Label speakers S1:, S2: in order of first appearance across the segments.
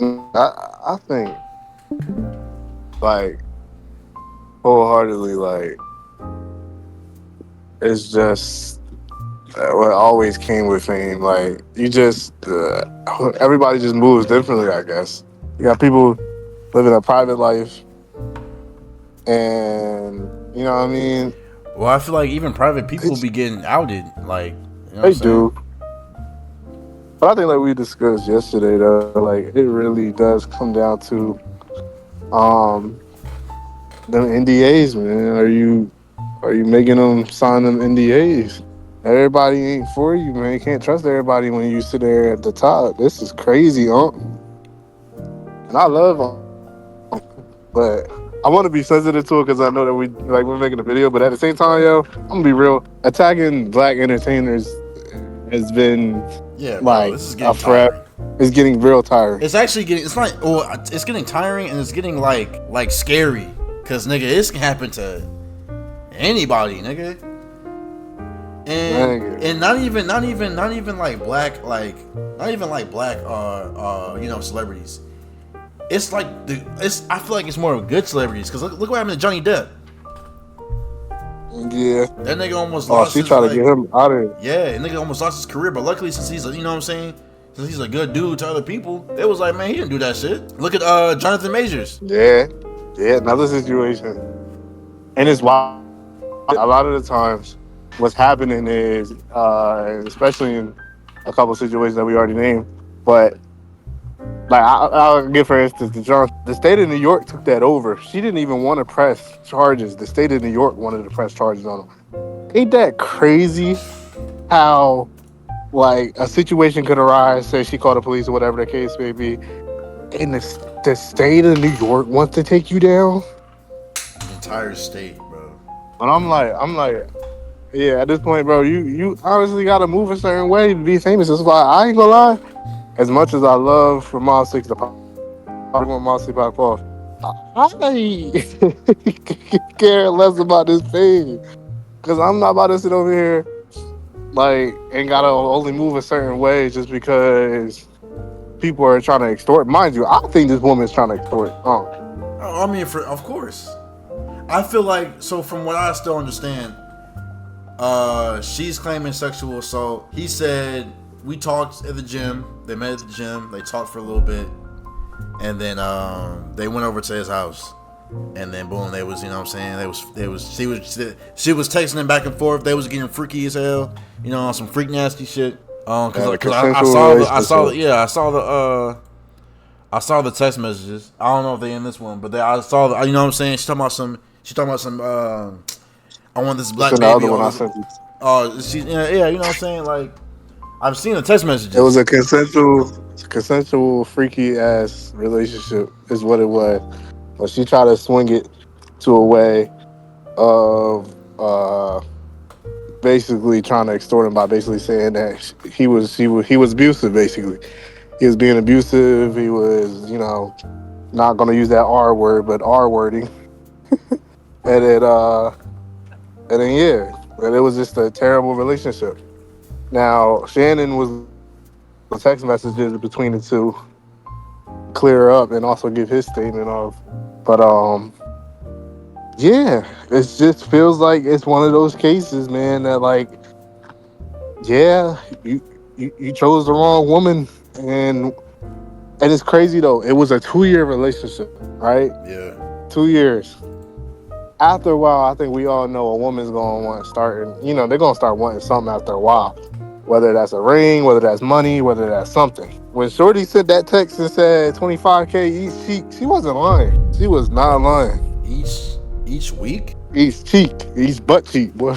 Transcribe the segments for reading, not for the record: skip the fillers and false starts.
S1: I think like wholeheartedly like it's just what always came with fame. Like you just everybody just moves differently. I guess you got people living a private life, and you know what I mean.
S2: Well, I feel like even private people
S1: It's,
S2: be getting outed. Like, you know what I'm
S1: they
S2: saying?
S1: do, but I think like we discussed yesterday, though, like it really does come down to um them NDAs, man. Are you making them sign them NDAs? Everybody ain't for you, man. You can't trust everybody when you sit there at the top. This is crazy, and I love but I want to be sensitive to it because I know that we're making a video, but at the same time, yo, I'm gonna be real. Attacking black entertainers has been
S2: Yeah, bro.
S1: like
S2: This is
S1: a
S2: getting
S1: forever.
S2: tiring.
S1: It's getting real tiring.
S2: It's actually getting. It's not. Well, it's getting tiring and it's getting like scary. Cause nigga, this can happen to anybody, nigga.
S1: Dang
S2: And not even like black not even like black you know, celebrities. It's like it's I feel like it's more of good celebrities because look what happened to Johnny Depp.
S1: it. Yeah.
S2: That nigga almost
S1: Oh,
S2: lost
S1: she
S2: his
S1: tried to get him out of it.
S2: yeah, nigga almost lost his career. But luckily, since he's a, you know what I'm saying, since he's a good dude to other people, it was like, man, he didn't do that shit. Look at Jonathan Majors.
S1: Yeah. Yeah. Another situation, and it's wild. A lot of the times, what's happening is, especially in a couple situations that we already named, but like I'll give for instance the state of New York took that over. She didn't even want to press charges. The state of New York wanted to press charges on him. Ain't that crazy? How like a situation could arise, say she called the police or whatever the case may be, and the state of New York wants to take you down.
S2: The entire state, bro.
S1: But I'm like, yeah. At this point, bro, you honestly got to move a certain way to be famous. That's why I ain't gonna lie. As much as I love for Miles Six to pop, I want Miles to pop off. I care less about this thing because I'm not about to sit over here like and gotta only move a certain way just because people are trying to extort. Mind you, I think this woman's trying to extort.
S2: I mean, for of course, I feel like so. From what I still understand, she's claiming sexual assault. He said we talked at the gym. They met at the gym. They talked for a little bit, and then they went over to his house. And then boom, they was, you know what I'm saying, she was texting him back and forth. They was getting freaky as hell, you know, on some freak nasty shit.
S1: Had a
S2: Cause
S1: consensual relationship.
S2: I saw the text messages. I don't know if they in this one, but I saw the, you know what I'm saying. She talking about some. I want this
S1: It's
S2: black
S1: in the
S2: baby.
S1: other one I sent you.
S2: She yeah, you know what I'm saying. Like I've seen the text
S1: It was
S2: messages.
S1: a consensual, freaky ass relationship, is what it was. But she tried to swing it to a way of basically trying to extort him by basically saying that he was abusive. Basically, he was being abusive. He was, not going to use that R word, but R wording, and then yeah, and it was just a terrible relationship. Now Shannon was the text messages between the two clear up and also give his statement of. But yeah, it just feels like it's one of those cases, man, that like, yeah, you chose the wrong woman, and it's crazy though. It was a 2 year relationship, right?
S2: Yeah.
S1: 2 years. After a while, I think we all know a woman's gonna want to start, and they're gonna start wanting something after a while. Whether that's a ring, whether that's money, whether that's something. When Shorty sent that text and said 25K each cheek, she wasn't lying. She was not lying.
S2: Each week.
S1: Each cheek, each butt cheek, boy.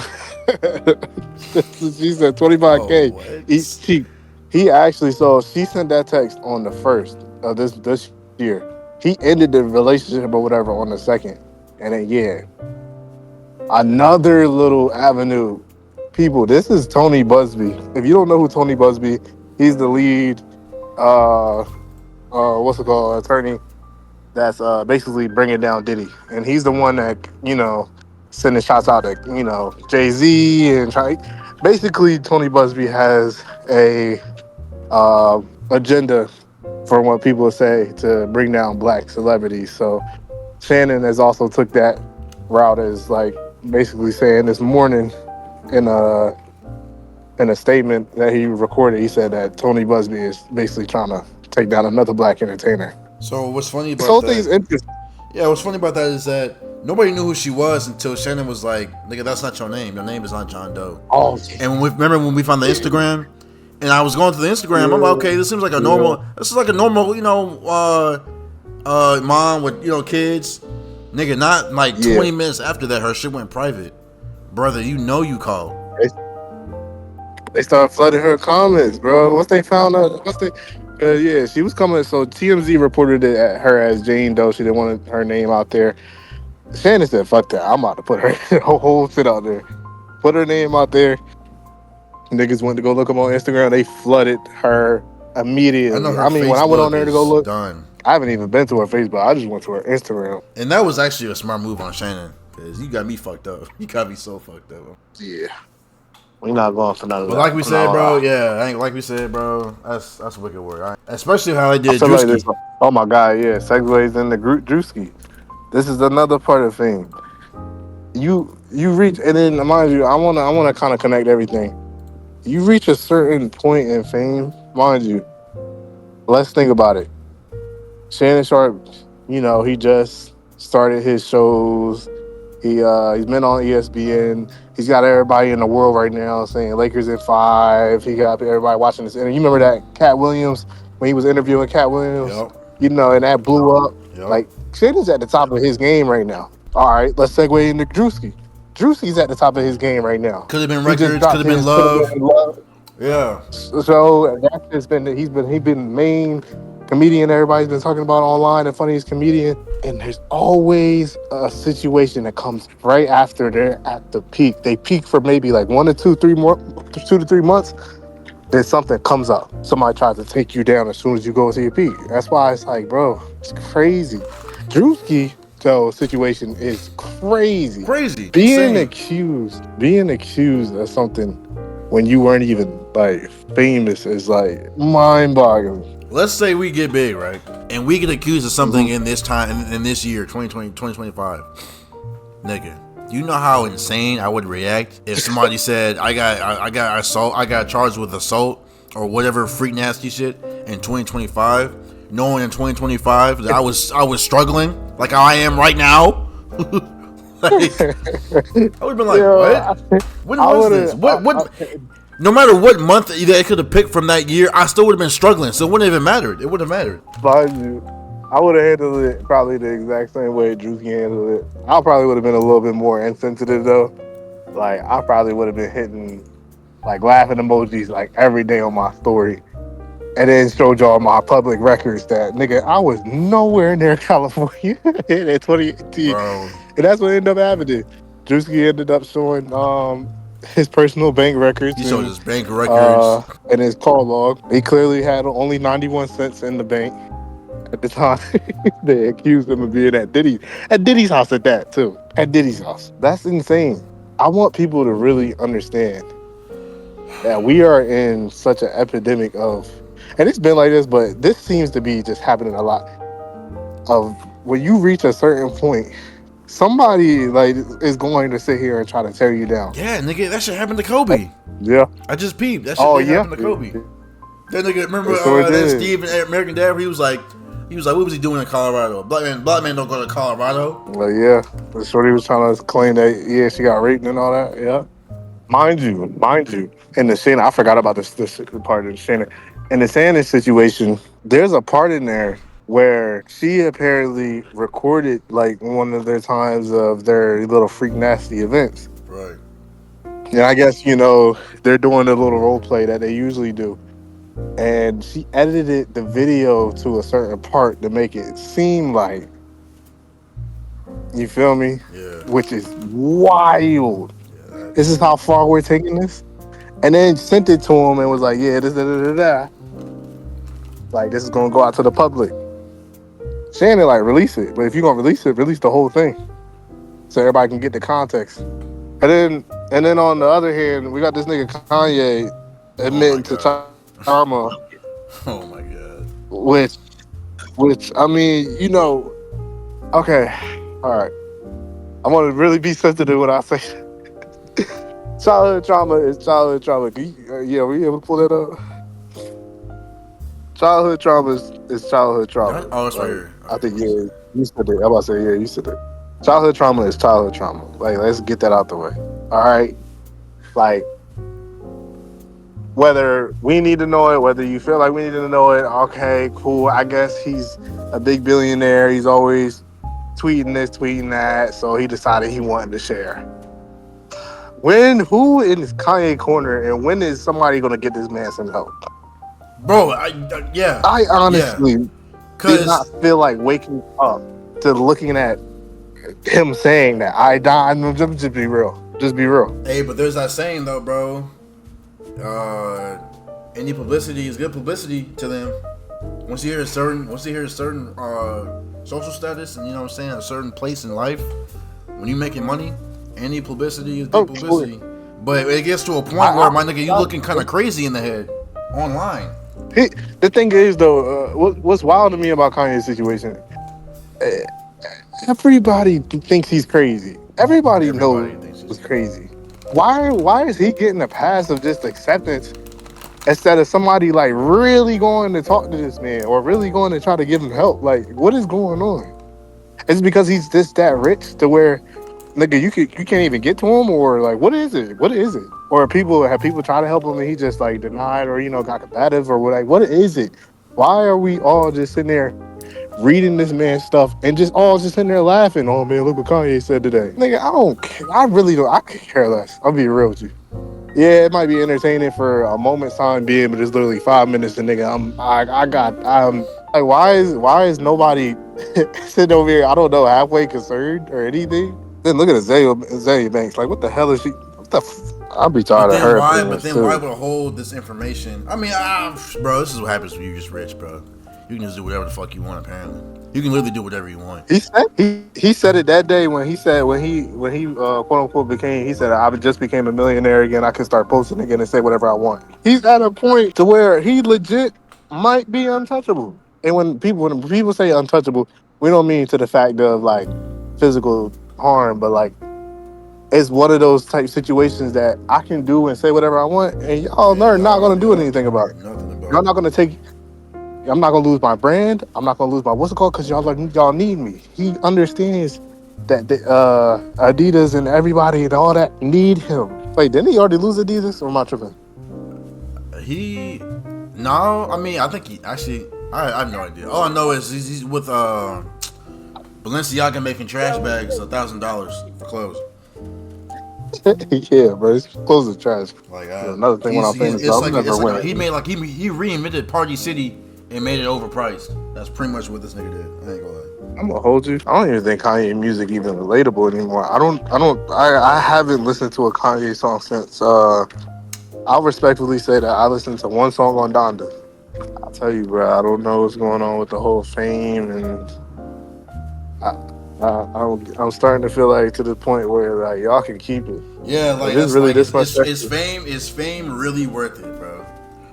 S1: She said
S2: Oh
S1: 25K each
S2: what?
S1: cheek. He actually, so she sent that text on the first of this year. He ended the relationship or whatever on the second, and then yeah, another little avenue. People, this is Tony Busby. If you don't know who Tony Busby, he's the lead. Uh, what's it called? Attorney that's basically bringing down Diddy, and he's the one that sending shots out at Jay Z and try. Basically, Tony Busby has a agenda from what people say to bring down black celebrities. So Shannon has also took that route as like basically saying this morning in a statement that he recorded, he said that Tony Busby is basically trying to take down another black entertainer.
S2: So what's funny
S1: This
S2: about
S1: whole thing is
S2: that?
S1: interesting.
S2: Yeah, what's funny about that is that nobody knew who she was until Shannon was like, "Nigga, that's not your name. Your name is not John Doe."
S1: Oh
S2: And remember when we found the Instagram, and I was going through the Instagram, I'm like, okay, this seems like a normal. This is like a normal, mom with kids. Nigga, not like 20 minutes after that, her shit went private. Brother, you called.
S1: They started flooding her comments, bro. Once they found out, yeah, she was coming. So TMZ reported it at her as Jane Doe. She didn't want her name out there. Shannon said, "Fuck that. I'm about to put her whole shit out there. Put her name out there." Niggas went to go look them on Instagram. They flooded her
S2: I know
S1: immediately.
S2: her
S1: I mean, when I went on
S2: Facebook
S1: there to go
S2: is
S1: look,
S2: done.
S1: I haven't even been to her Facebook. I just went to her Instagram.
S2: And that was actually a smart move on Shannon. Because you got me fucked up. You got me so fucked up.
S1: Yeah, we're not going for none of
S2: But
S1: that.
S2: like we said, bro, like we said, bro, that's wicked work. Right? Especially how I did
S1: I feel like this.
S2: Drewski.
S1: Oh my god, yeah. Segues in the group Drewski. This is another part of the thing. You reach, and then mind you, I wanna kind of connect everything. You reach a certain point in fame, mind you. Let's think about it. Shannon Sharp, he just started his shows. He's been on ESPN. He's got everybody in the world right now saying Lakers in 5. He got everybody watching this. And you remember that Cat Williams when he was interviewing Cat Williams,
S2: Yep.
S1: and that blew up.
S2: Yep.
S1: Like Shannon's at the top of his game right now. All right, let's segue into Drewski. Drewski's at the top of his game right now.
S2: Could have been
S1: He just
S2: records.
S1: dropped
S2: Could have been
S1: his
S2: love.
S1: Love.
S2: Yeah.
S1: So that's just been he's been main comedian everybody's been talking about online, the funniest comedian. And there's always a situation that comes right after they're at the peak. They peak for maybe like 2 to 3 months. Then something comes up. Somebody tries to take you down as soon as you go to your peak. That's why it's like, bro, it's crazy. Drewski situation is crazy.
S2: Crazy.
S1: Being
S2: Insane.
S1: accused of something when you weren't even like famous is like mind-boggling.
S2: Let's say we get big, right? And we get accused of something in this time, in this year, 2020, 2025. Nigga, you know how insane I would react if somebody said I got charged with assault or whatever freak nasty shit in 2025, knowing in 2025 that I was struggling like how I am right now. Like, I would have been like, what? When was this? What? No matter what month they could have picked from that year, I still would have been struggling. So it wouldn't even mattered. It wouldn't have mattered.
S1: Mind you, I would have handled it probably the exact same way Drewski handled it. I probably would have been a little bit more insensitive though. Like I probably would have been hitting like laughing emojis like every day on my story. And then showed y'all my public records that nigga, I was nowhere near California in 2018.
S2: Bro.
S1: And that's what ended up happening. Drewski ended up showing his personal bank records.
S2: He showed his bank records.
S1: And his call log. He clearly had only 91 cents in the bank at the time. They accused him of being at Diddy's house at that too. At Diddy's house. That's insane. I want people to really understand that we are in such an epidemic of, and it's been like this, but this seems to be just happening a lot, of when you reach a certain point, somebody like is going to sit here and try to tear you down.
S2: Yeah, nigga, that shit happened to Kobe.
S1: Yeah.
S2: I just peeped. That shit happened to Kobe. That nigga, remember that Steve and American Dad, he was like, what was he doing in Colorado? Black man don't go to Colorado.
S1: Well, yeah. The shorty was trying to claim that, yeah, she got raped and all that. Yeah. Mind you, in the Shannon, I forgot about this part of the Shannon. In the Shannon situation, there's a part in there where she apparently recorded like one of their times of their little freak nasty events.
S2: Right.
S1: And I guess, they're doing the little role play that they usually do. And she edited the video to a certain part to make it seem like, you feel me?
S2: Yeah.
S1: Which is wild.
S2: Yeah,
S1: this is how far we're taking this. And then sent it to him and was like, yeah, this, like, this is going to go out to the public. Shannon, like, release it. But if you're going to release it, release the whole thing. So everybody can get the context. And then on the other hand, we got this nigga Kanye admitting to Karma.
S2: Oh my god.
S1: which which I mean, okay, all right. I want to really be sensitive when I say childhood trauma is childhood trauma. Yeah, were you able to pull that up? Childhood trauma is childhood trauma.
S2: Oh, it's right
S1: Like
S2: here.
S1: I
S2: Okay,
S1: think
S2: let me see.
S1: yeah, you said it. I'm about to say yeah, you said it. Childhood trauma is childhood trauma. Like let's get that out the way. All right. Like whether we need to know it, whether you feel like we need to know it, okay, cool. I guess he's a big billionaire. He's always tweeting this, tweeting that. So he decided he wanted to share. Who in Kanye corner, and when is somebody gonna get this man some help?
S2: Bro, yeah,
S1: I
S2: yeah.
S1: honestly did not
S2: Cause
S1: feel like waking up to looking at him saying that. I died. Just be real. Just be real.
S2: hey, but there's that saying though, bro. Uh, any publicity is good publicity to them. Once you hear a certain social status, and you know what I'm saying, a certain place in life, when you making money, any publicity is good
S1: Oh, sure.
S2: publicity. But it gets to a
S1: I,
S2: point where
S1: I,
S2: my nigga, you looking kind of crazy in the head online.
S1: the thing is, though, what's wild to me about Kanye's situation? eh, Everybody thinks he's crazy. Everybody
S2: Everybody
S1: knows
S2: thinks
S1: he's
S2: he's crazy.
S1: crazy. Why is he getting a pass of just acceptance instead of somebody like really going to talk to this man or really going to try to give him help? Like, what is going on? Is it because he's just that rich to where nigga you can't even get to him, or like what is it? What is it? Or have people try to help him and he just like denied or got combative or what? Like what is it? Why are we all just sitting there reading this man's stuff and just all just sitting there laughing? Oh man, look what Kanye said today. Nigga, I don't care. I really don't. I could care less. I'll be real with you. Yeah, it might be entertaining for a moment's time being, but it's literally 5 minutes. And nigga, I'm like, why is nobody sitting over here? I don't know, halfway concerned or anything. Then look at Azalea Banks. Like, what the hell is she? What the? I'll be
S2: But
S1: tired of
S2: then
S1: her
S2: why? But
S1: opinions
S2: then why
S1: too.
S2: would hold this information? I mean, bro, this is what happens when you're just rich, bro. You can just do whatever the fuck you want. Apparently, you can literally do whatever you want.
S1: He said it that day when he said when he quote unquote became, he said, I just became a millionaire again. I can start posting again and say whatever I want. He's at a point to where he legit might be untouchable. And when people say untouchable, we don't mean to the fact of like physical harm, but like it's one of those type situations that I can do and say whatever I want, and y'all
S2: And
S1: are not gonna do
S2: y'all
S1: anything
S2: can't
S1: about
S2: do
S1: it.
S2: nothing
S1: Y'all
S2: about
S1: not
S2: it.
S1: gonna take. I'm not gonna lose my brand. I'm not gonna lose my what's it called? Because y'all need me. He understands that the Adidas and everybody and all that need him. Wait, didn't he already lose Adidas? Or am I tripping?
S2: He, no, I mean, I think he actually. I have no idea. All I know is he's with Balenciaga making trash bags $1,000 for clothes.
S1: Yeah, bro. It's close to trash.
S2: Like
S1: Another thing when I'm
S2: he's
S1: famous, but
S2: it's
S1: I'm
S2: like
S1: never
S2: he
S1: winning.
S2: made he reinvented Party City and made it overpriced. That's pretty much what this nigga did. I ain't gonna lie.
S1: I'm gonna hold you. I don't even think Kanye music even relatable anymore. I haven't listened to a Kanye song since I'll respectfully say that I listened to one song on Donda. I'll tell you, bro, I don't know what's going on with the whole fame, and I, I'm starting to feel like to the point where like y'all can keep it.
S2: Yeah,
S1: If
S2: like
S1: it's
S2: that's
S1: really
S2: like
S1: this much
S2: is
S1: extra,
S2: fame really worth it, bro?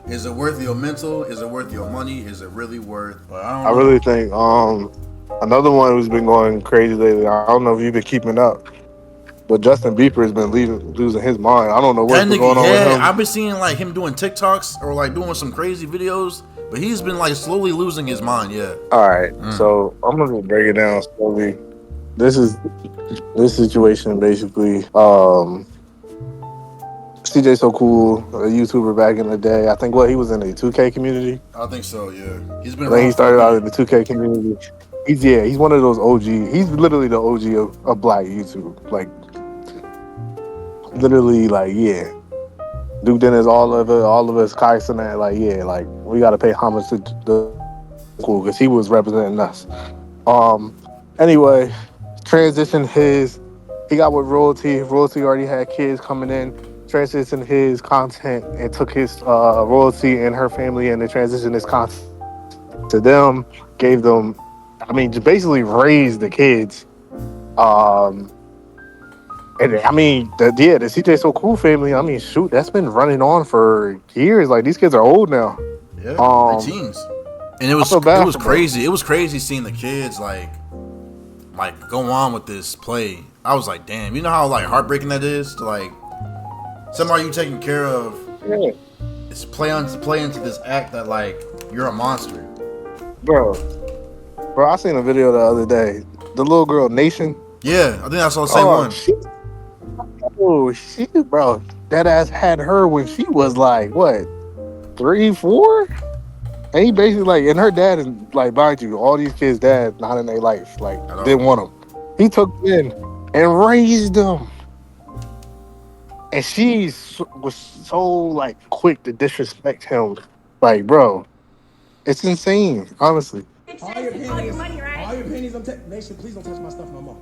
S2: Is it worth your mental? Is it worth your money? Is it really worth? But I
S1: I
S2: don't
S1: really
S2: know.
S1: think another one who's been going crazy lately. I don't know if you've been keeping up, but Justin Bieber has been losing his mind. I don't know what's
S2: That
S1: been
S2: nigga,
S1: going on with
S2: yeah,
S1: him.
S2: I've been seeing like him doing TikToks or like doing some crazy videos, but he's been like slowly losing his mind. Yeah.
S1: All right, so I'm gonna break it down slowly. This is this situation basically. CJ So Cool, a YouTuber back in the day. I think what he was in the 2K community.
S2: I think so. Yeah, he's been
S1: I think he
S2: around for a
S1: started out
S2: minute.
S1: in the 2K community. He's one of those OG. He's literally the OG of black YouTube. Like literally, like yeah. Duke Dennis, all of us, Kai Cenat, like yeah, like we got to pay homage to the cool because he was representing us. Um, anyway, transitioned his. He got with royalty. Royalty already had kids coming in. Transitioned his content and took his royalty and her family and they transitioned his content to them. Gave them, I mean, just basically raised the kids. Um, and I mean, the CJ So Cool family. I mean, shoot, that's been running on for years. Like these kids are old now.
S2: Yeah, they
S1: Um,
S2: teens. And it
S1: I
S2: was
S1: feel bad
S2: it was
S1: for bro.
S2: crazy. It was crazy seeing the kids like go on with this play. I was like, damn, you know how like heartbreaking that is to like somebody you taking care of.
S1: Yeah,
S2: It's play into this act that like you're a monster.
S1: bro. Bro, I seen a video the other day. The little girl, Nation.
S2: Yeah, I think I saw the same
S1: Oh,
S2: one.
S1: she, bro. That ass had her when she was like, what, 3, 4? And he basically like, and her dad is like, mind you, all these kids' dad not in their life, like
S2: At all.
S1: didn't want them. He took them in and raised them, and was so like quick to disrespect him. Like, bro, it's insane, honestly.
S3: All your pennies, all your pennies. Nation, please don't touch my stuff no more.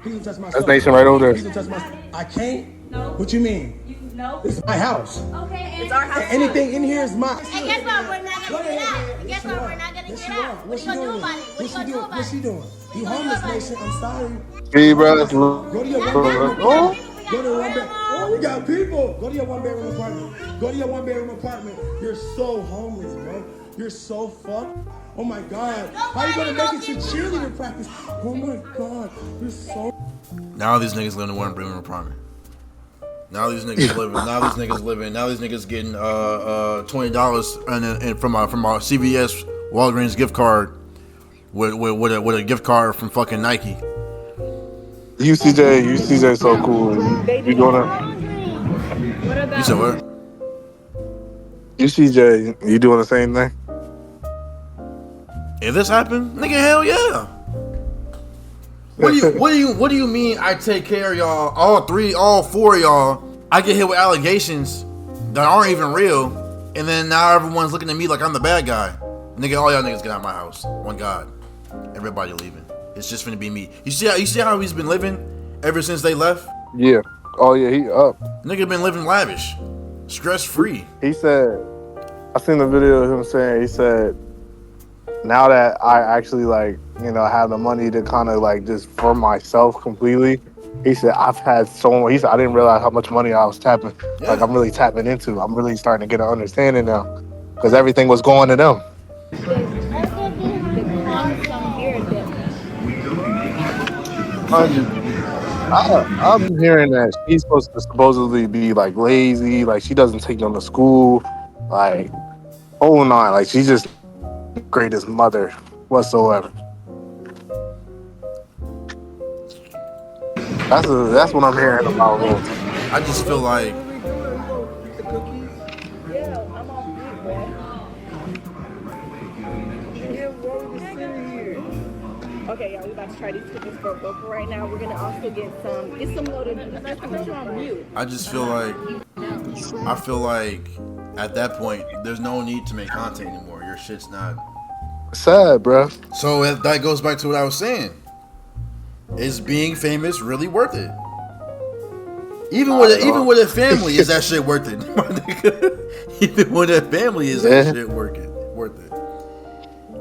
S3: Please don't touch my
S1: That's
S3: stuff.
S1: Nation right over
S3: Please
S1: there.
S3: don't touch my stuff. I can't.
S4: No.
S3: What you mean?
S4: No.
S3: This is my house.
S4: Okay, it's our house.
S3: Anything in here is mine.
S4: And guess what? We're not gonna get out. And guess what? We're not gonna get out. What are you gonna do about it? What are you gonna do about it?
S3: What's she doing? You homeless, Nation. I'm sorry.
S1: See, bro, that's
S3: Go to your one bedroom
S1: oh,
S3: apartment. Go to your one bedroom. Oh, we got people. Go to your one bedroom apartment. Go to your one bedroom apartment. You're so homeless, bro. You're so fucked. Oh my God. How you gonna make it to cheerleader practice? Oh my God. You're so.
S2: Now these niggas live in a one bedroom apartment. Now these niggas living. Now these niggas living. Now these niggas getting $20 and from our CVS Walgreens gift card with a gift card from fucking Nike.
S1: UCJ is so cool. You doing it?
S2: You said what?
S1: UCJ, you doing the same thing?
S2: If this happened, nigga, hell yeah. What do you mean I take care of y'all, all four of y'all, I get hit with allegations that aren't even real, and then now everyone's looking at me like I'm the bad guy. Nigga, all y'all niggas get out of my house. One God. Everybody leaving. It's just finna be me. You see how he's been living ever since they left?
S1: Yeah. Oh yeah, he up.
S2: Nigga been living lavish. Stress free.
S1: He said, I seen the video of him saying, he said, now that I actually like, have the money to kind of like just for myself completely, he said, I've had so much, he said, I didn't realize how much money I was tapping,
S2: Yeah.
S1: like I'm really tapping into. I'm really starting to get an understanding now because everything was going to them. I'm hearing that she's supposed to supposedly be like lazy, like she doesn't take them to school, like whole nine, like she's just the greatest mother whatsoever. That's what I'm hearing about her.
S2: I just feel like
S5: Okay, y'all, we about to try these cookies for both right now. We're gonna also get some loaded. Put you on mute.
S2: I feel like at that point there's no need to make content anymore. Your shit's not.
S1: Sad, bro.
S2: So that goes back to what I was saying. Is being famous really worth it? Even with a family, is that shit worth it? My nigga? Even with a family, is that shit worth it?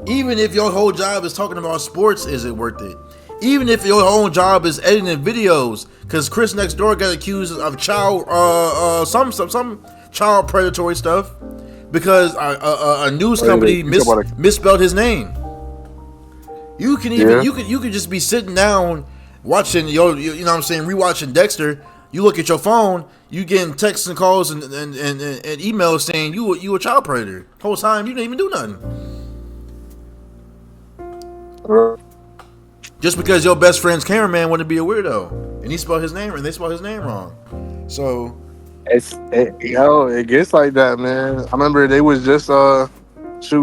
S2: Even if your whole job is talking about sports, is it worth it? Even if your whole job is editing videos, because Chris Next Door got accused of some child predatory stuff because a news company misspelled his name. You can you could just be sitting down watching you know what I'm saying, rewatching Dexter. You look at your phone, you getting texts and calls and emails saying you a child predator. The whole time you didn't even do nothing. Just because your best friend's cameraman wouldn't be a weirdo, and he spelled his name and they spelled his name wrong. So
S1: it gets like that, man. I remember they was just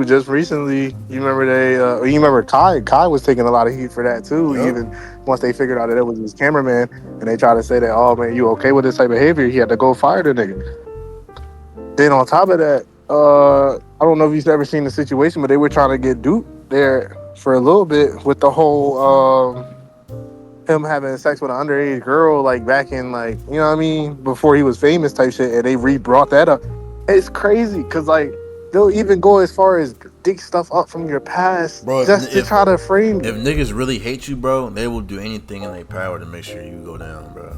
S1: just recently. You remember Kai? Kai was taking a lot of heat for that too.
S2: Yep.
S1: Even once they figured out that it was his cameraman, and they tried to say that, oh man, you okay with this type of behavior? He had to go fire the nigga. Then on top of that, I don't know if you've ever seen the situation, but they were trying to get Duke there for a little bit with the whole him having sex with an underage girl, like back in like, you know what I mean, before he was famous type shit, and they re-brought that up. It's crazy because like they'll even go as far as dig stuff up from your past, bro, just to try to frame you.
S2: If niggas really hate you, bro, they will do anything in their power to make sure you go down, bro.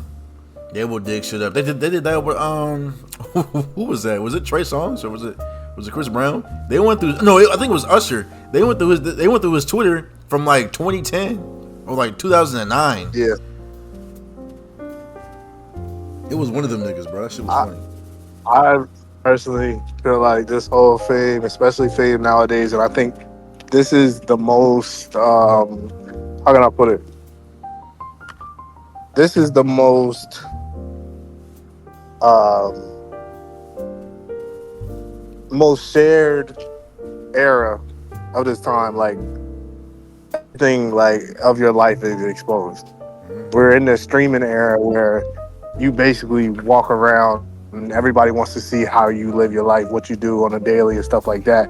S2: They will dig shit up. They did that with who was that? Was it Trey Songz or was it Was it Chris Brown? They went through. No, I think it was Usher. They went through his Twitter from like 2010 or like 2009.
S1: Yeah.
S2: It was one of them niggas, bro. That shit was funny.
S1: I personally feel like this whole fame, especially fame nowadays, and I think this is the most, how can I put it? This is the most, most shared era of this time. Like, everything like of your life is exposed. We're in the streaming era where you basically walk around and everybody wants to see how you live your life, what you do on a daily and stuff like that.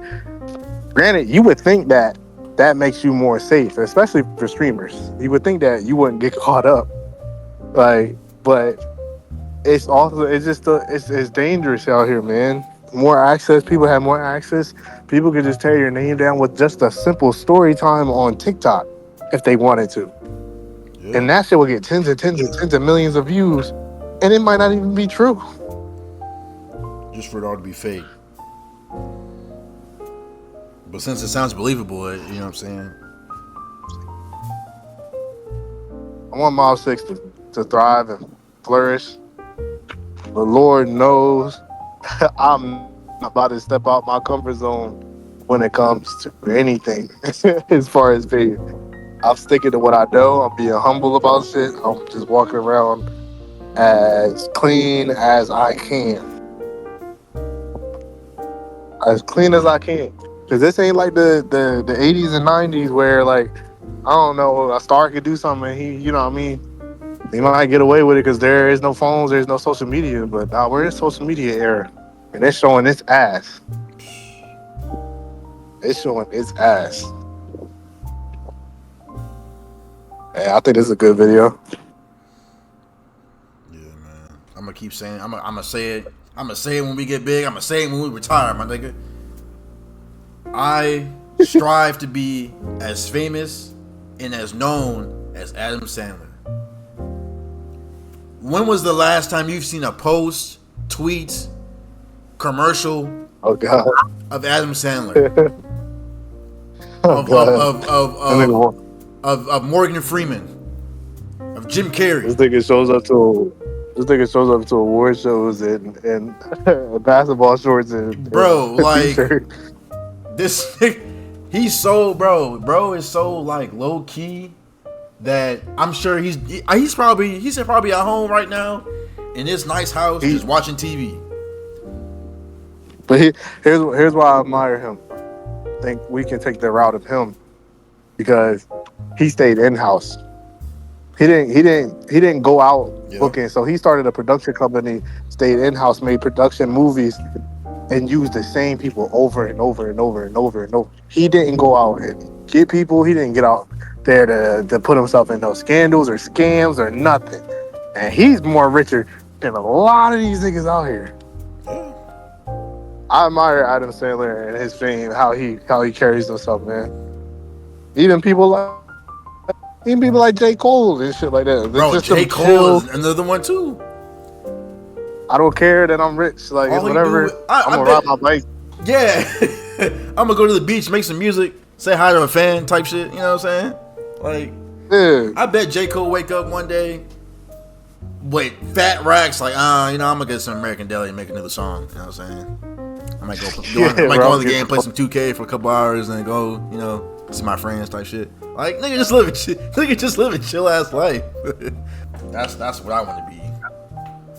S1: Granted, you would think that that makes you more safe, especially for streamers. You would think that you wouldn't get caught up, like, but it's also it's dangerous out here, man. More access, people have more access. People could just tear your name down with just a simple story time on TikTok if they wanted to, and that shit will get tens and tens and tens of millions of views, and it might not even be true.
S2: Just for it all to be fake. But since it sounds believable, you know what I'm saying?
S1: I want Mob 6 to thrive and flourish. But Lord knows I'm about to step out my comfort zone when it comes to anything as far as faith. I'm sticking to what I know. I'm being humble about shit. I'm just walking around as clean as I can. As clean as I can. Because this ain't like the 80s and 90s where, like, I don't know, a star could do something and he, you know what I mean? He might get away with it because there is no phones, there's no social media. But now we're in social media era. And it's showing its ass. It's showing its ass. Yeah, I think this is a good video.
S2: Yeah, man. I'm gonna keep saying. I'm gonna say it. I'm gonna say it when we get big. I'm gonna say it when we retire, my nigga. I strive to be as famous and as known as Adam Sandler. When was the last time you've seen a post, tweet, commercial
S1: Oh God.
S2: of Adam Sandler? Of Morgan Freeman, of Jim Carrey.
S1: This nigga shows up to award shows and basketball shorts and
S2: bro, like
S1: t-shirt.
S2: this. He's so bro is so like low key that I'm sure he's probably at home right now in his nice house just watching TV.
S1: But here's why I admire him. I think we can take the route of him because he stayed in house. He didn't go out booking. So he started a production company, stayed in house, made production movies, and used the same people over and over and over and over and over. He didn't go out and get people. He didn't get out there to put himself in no scandals or scams or nothing. And he's more richer than a lot of these niggas out here. I admire Adam Sandler and his fame, how he carries himself, man. Even people like J. Cole and shit like that.
S2: Bro, J. Cole is another one too.
S1: I don't care that I'm rich. Like, it's whatever. I'm gonna ride my bike.
S2: Yeah. I'm gonna go to the beach, make some music, say hi to a fan type shit. You know what I'm saying? Like,
S1: yeah.
S2: I bet J. Cole wake up one day with fat racks, like, I'm gonna get some American Deli and make another song. You know what I'm saying? I might go on the game, play some 2K for a couple hours, and then go, see my friends type shit. Like, nigga, just live a chill ass life. That's what I want to be.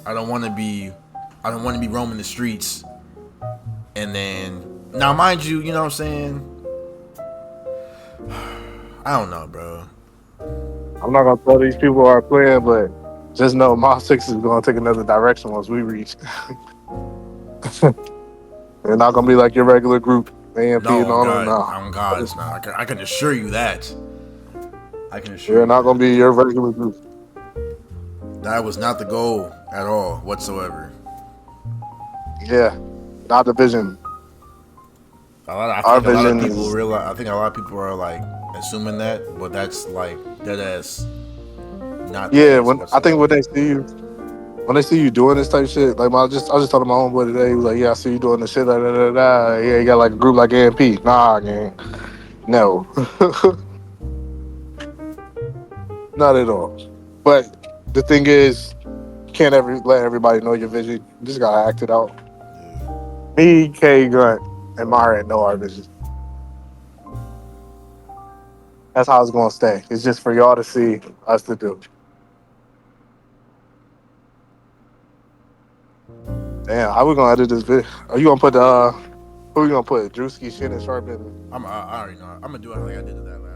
S2: I don't want to be roaming the streets. And then, now mind you, you know what I'm saying? I don't know, bro.
S1: I'm not gonna tell these people who are playing, but just know Mob 6 is gonna take another direction once we reach. They're not gonna be like your regular group. AMP and all that.
S2: Oh God, it's not. I can assure you that.
S1: They're not gonna be your regular group.
S2: That was not the goal at all, whatsoever.
S1: Yeah, not the vision.
S2: I think a lot of people are like assuming that, but that's like dead ass. Not.
S1: Yeah, when when they see you doing this type of shit, like I just talked to my homeboy today. He was like, "Yeah, I see you doing this shit." Da, da, da, da. Yeah, you got like a group like AMP. Nah, gang, no, not at all. But the thing is, you can't ever let everybody know your vision. You just gotta act it out. Me, K, Grunt, and Myra know our vision. That's how it's gonna stay. It's just for y'all to see, us to do. Damn, how we gonna edit this video? Are you gonna put the who you gonna put? Drewski, Shin, and Sharp in?
S2: I already know. I'm gonna do it like I did to that last.